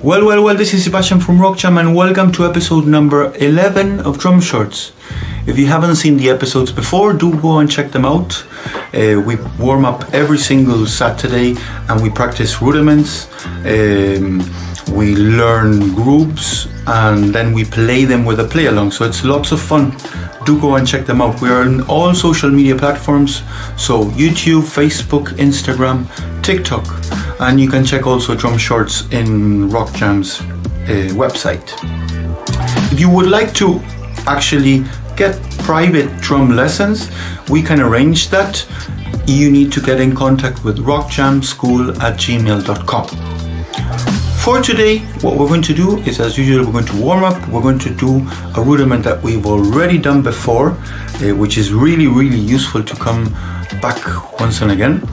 Well, this is Sebastian from Rock Jam and welcome to episode number 11 of Drum Shorts. If you haven't seen the episodes before, do go and check them out. We warm up every single Saturday and we practice rudiments. We learn groups and then we play them with a play along, so it's lots of fun. Do go and check them out. We are on all social media platforms, so YouTube, Facebook, Instagram, TikTok, and you can check also Drum Shorts in Rock Jam's website. If you would like to actually get private drum lessons, we can arrange that. You need to get in contact with rockjamschool@gmail.com. For today, what we're going to do is, as usual, we're going to warm up. We're going to do a rudiment that we've already done before, which is really useful to come back once and again.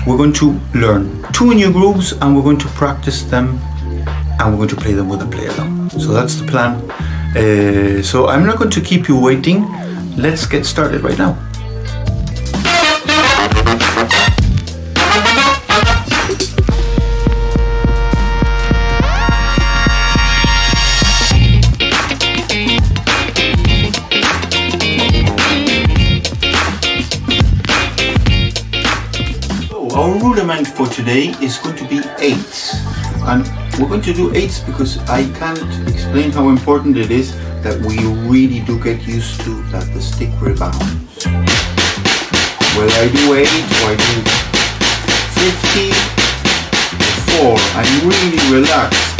We're going to learn 2 new grooves and we're going to practice them and we're going to play them with a play along. So that's the plan. So I'm not going to keep you waiting. Let's get started right now. Our rudiment for today is going to be 8s, and we're going to do 8s because I can't explain how important it is that we really do get used to that the stick rebounds. Whether I do 8 or I do 50 or 4, I'm really relaxed.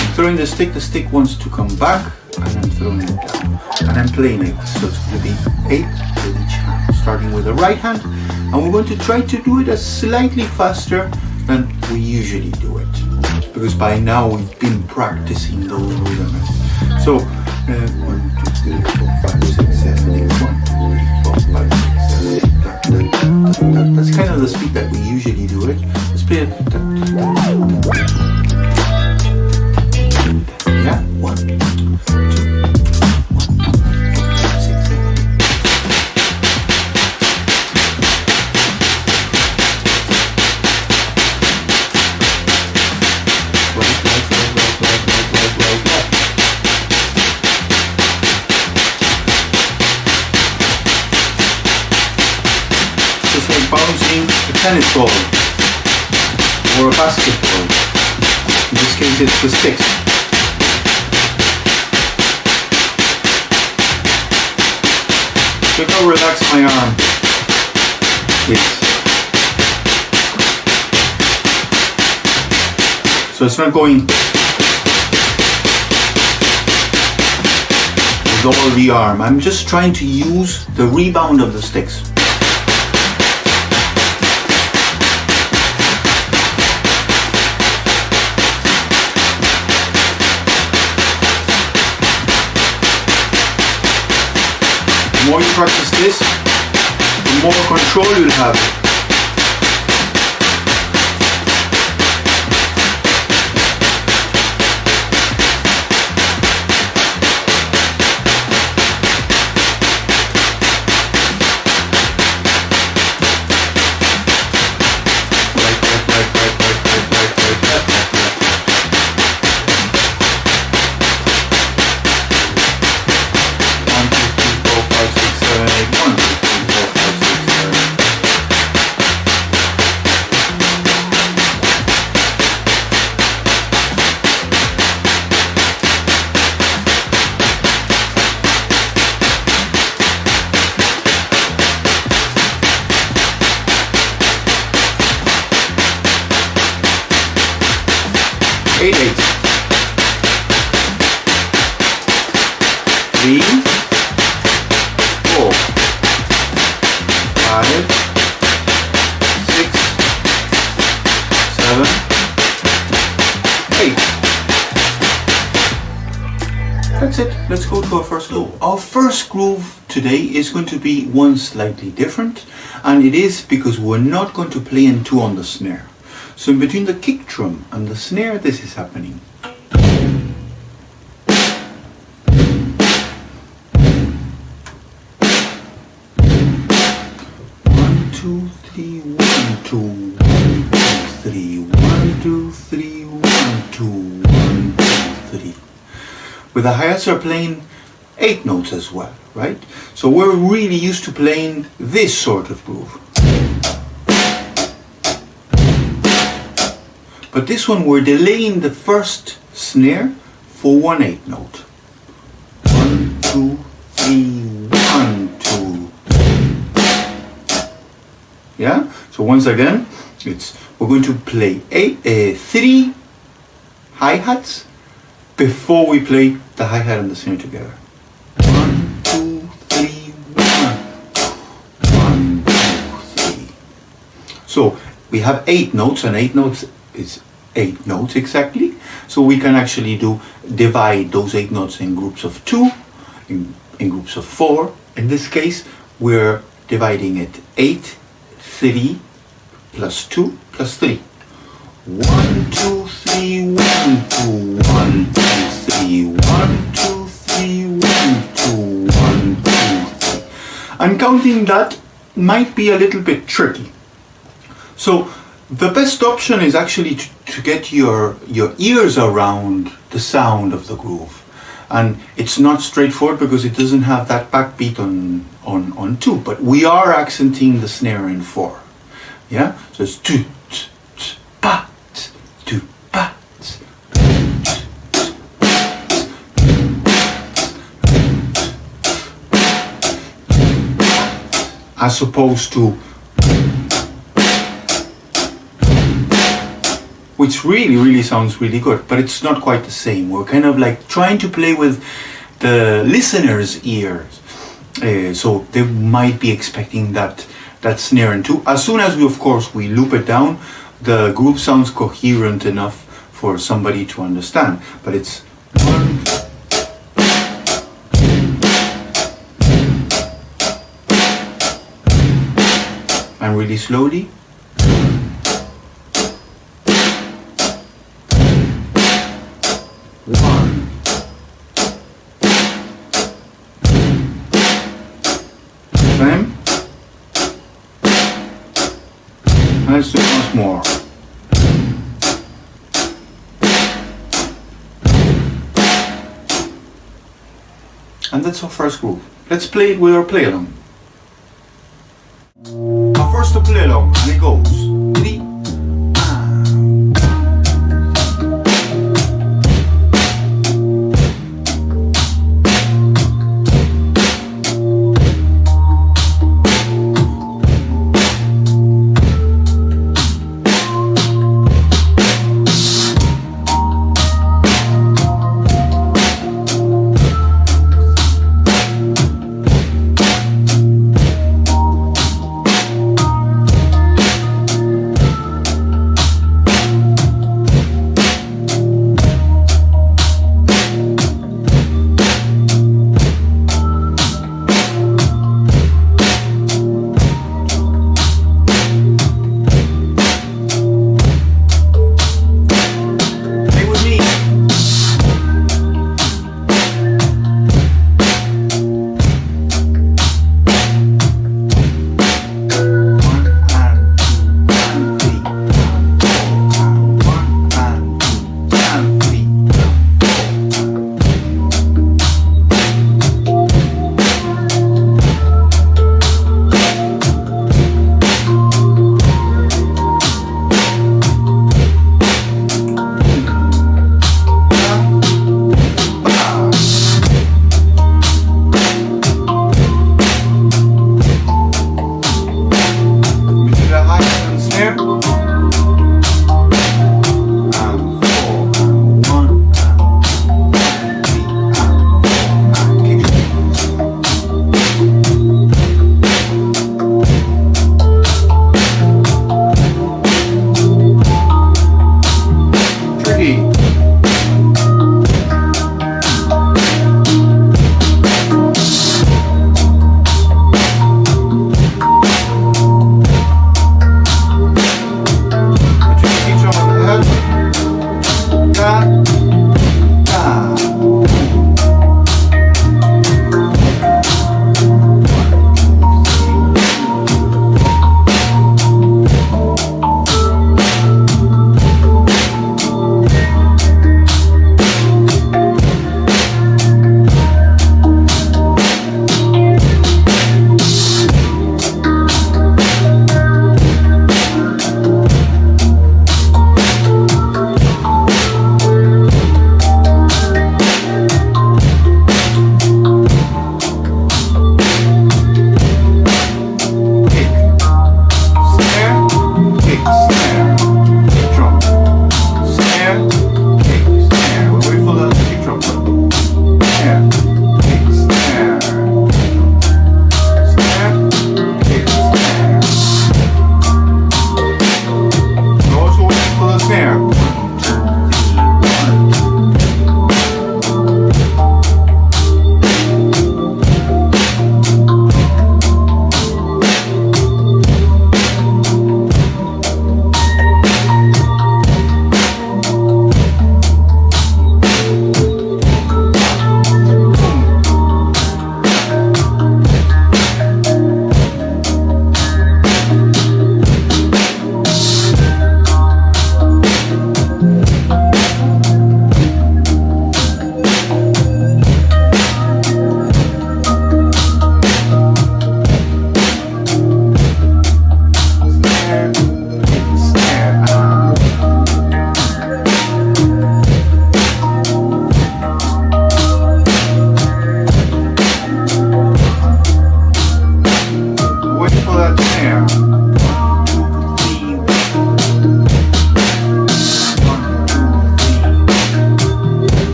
I'm throwing the stick wants to come back and I'm throwing it down. And I'm playing 8, so it's going to be 8 with each hand, starting with the right hand. And we're going to try to do it slightly faster than we usually do it, because by now we've been practicing those rudiments. So 1, 2, 3, 4, 5, 6, 7, 8, 1, 2, 3, 4, 5, 6, 7, 8. That's kind of the speed that we usually do it. Let's play it. Yeah, 1, 2. It's like bouncing a tennis ball or a basketball. In this case it's the sticks. Look how relaxed my arm is. So it's not going with all the arm. I'm just trying to use the rebound of the sticks. The more you practice this, the more control you'll have. Eight, 3, 4, 5, 6, 7, 8. That's it. Let's go to our first groove. Our first groove today is going to be one slightly different, and it is because we're not going to play in 2 on the snare. So in between the kick drum and the snare, this is happening. 2, 3, 1, 2, 1, 2, 3, 1, 2, 2, 3, 1, 2, 1, 2, 3. With the hi-hats are playing 8 notes as well, right? So we're really used to playing this sort of groove. But this one we're delaying the first snare for 1 8 note. 1, 2, 3, 1, 2. Yeah? So once again, we're going to play 3 hi-hats before we play the hi-hat and the snare together. 1, 2, 3, 1. 1, 2, 3. So we have 8 notes, and 8 notes is 8 notes exactly. So we can actually divide those 8 notes in groups of 2, in groups of 4. In this case, we're dividing it 8, 3, plus 2, plus 3. 1, 2, 3, 1, 2, 1, 2, 3, 1, 2, 3, 1, 2, 1, 2, 3. And counting that might be a little bit tricky. So the best option is actually to get your ears around the sound of the groove. And it's not straightforward because it doesn't have that backbeat on 2, but we are accenting the snare in 4. Yeah? So it's 2, 2, pa, 2, pa. As opposed to, which really sounds really good, but it's not quite the same. We're kind of like trying to play with the listener's ears. So they might be expecting that snare in 2. As soon as we loop it down, the groove sounds coherent enough for somebody to understand. But it's 1, and really slowly. 1. Same. Let's do it once more. And that's our first groove. Let's play it with our play along. Our first play along, and it goes 3.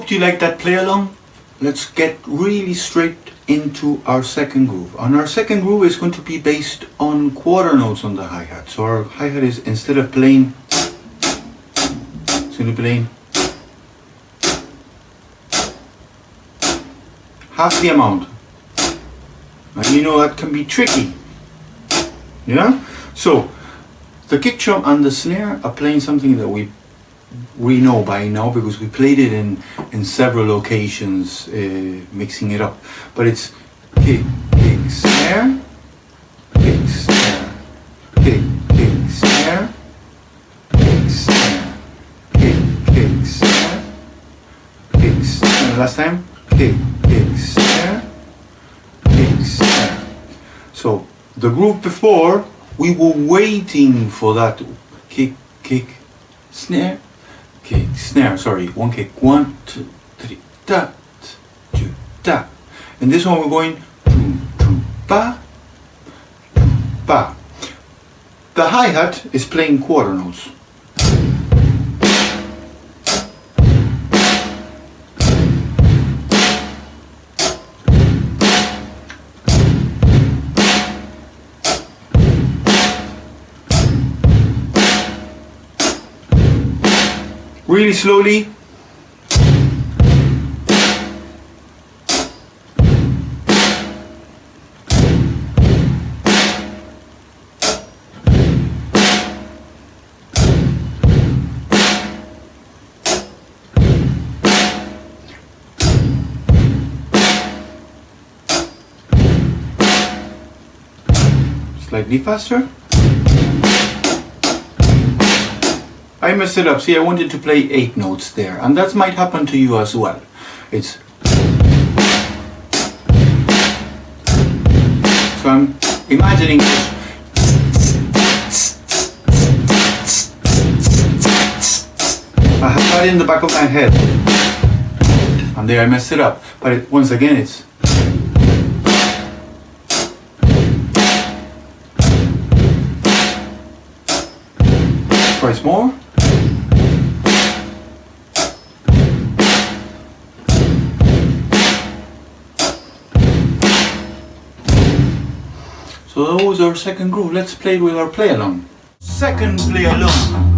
do you like that play along? Let's get really straight into our second groove. And our second groove is going to be based on quarter notes on the hi-hat. So our hi-hat is, instead of playing, it's going to be playing half the amount. And you know that can be tricky. Yeah? So the kick drum and the snare are playing something that we know by now because we played it in several occasions, mixing it up. But it's kick, kick, snare, kick, snare, kick, kick, snare, kick, snare, kick, kick, snare, kick, snare. Last time, kick, kick, snare, kick, snare. So the groove before, we were waiting for that kick, kick, snare, kick, snare, sorry, one kick, 1, 2, 3, da, 2, da. And this one we're going, ba, ba. The hi-hat is playing quarter notes. Really slowly. Slightly faster. I messed it up. See, I wanted to play 8 notes there, and that might happen to you as well. It's so I'm imagining I have that in the back of my head, and there I messed it up. But once again, it's twice more. So that was our second groove. Let's play with our play along. Second play along.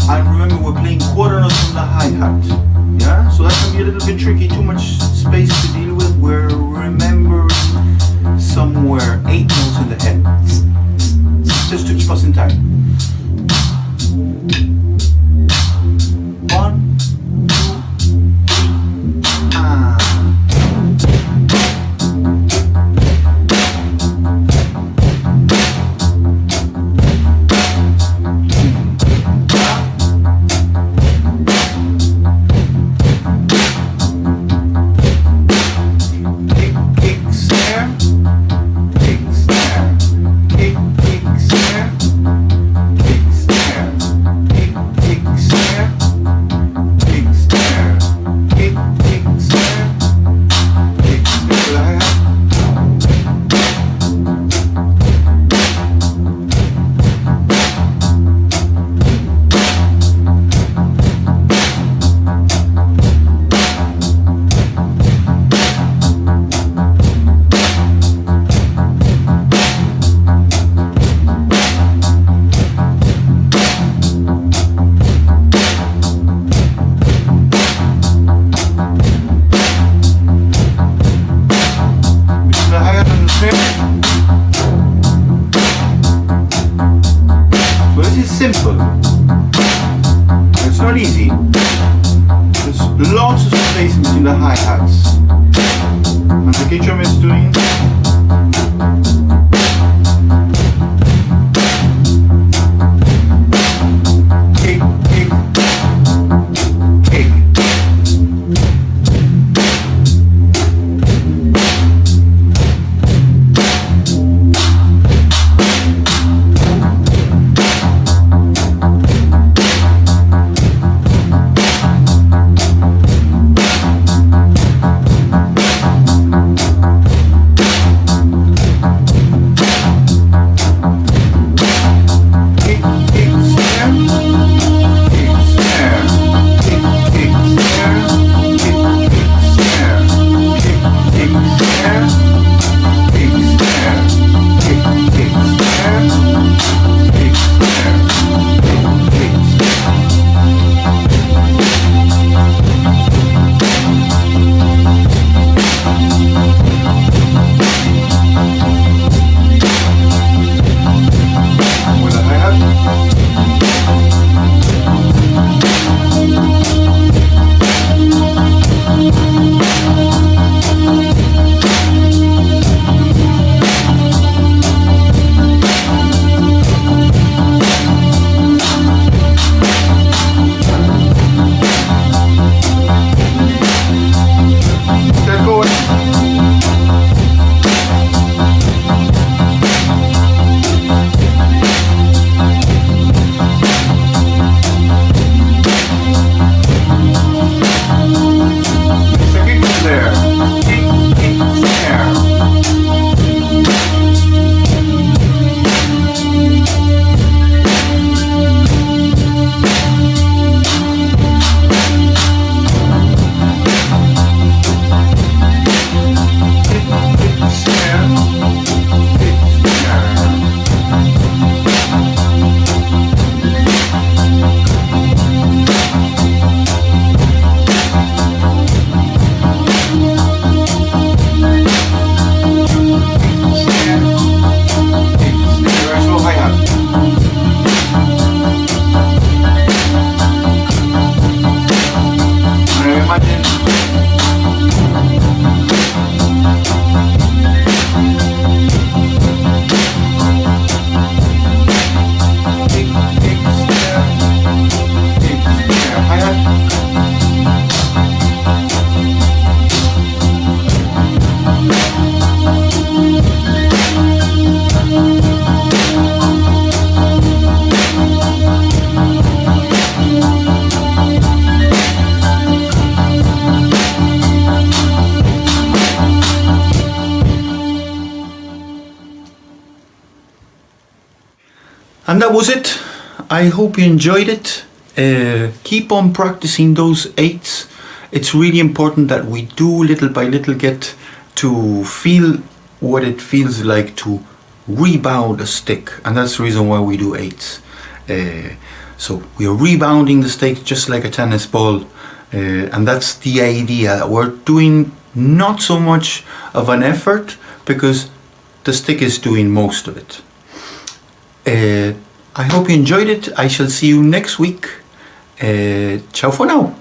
And remember, we're playing quarter notes on the hi-hat. Yeah? So that can be a little bit tricky, too much space to deal with. We're remembering somewhere 8 notes in the head. Just to keep us in time. 1, simple. It's not easy. There's lots of space between the hi-hats. And the kick drum is doing kick, kick, kick. that was it. I hope you enjoyed it. Keep on practicing those 8s. It's really important that we do little by little get to feel what it feels like to rebound a stick, and that's the reason why we do 8s. So we are rebounding the stick just like a tennis ball, and that's the idea. We're doing not so much of an effort because the stick is doing most of it. I hope you enjoyed it. I shall see you next week. Ciao for now.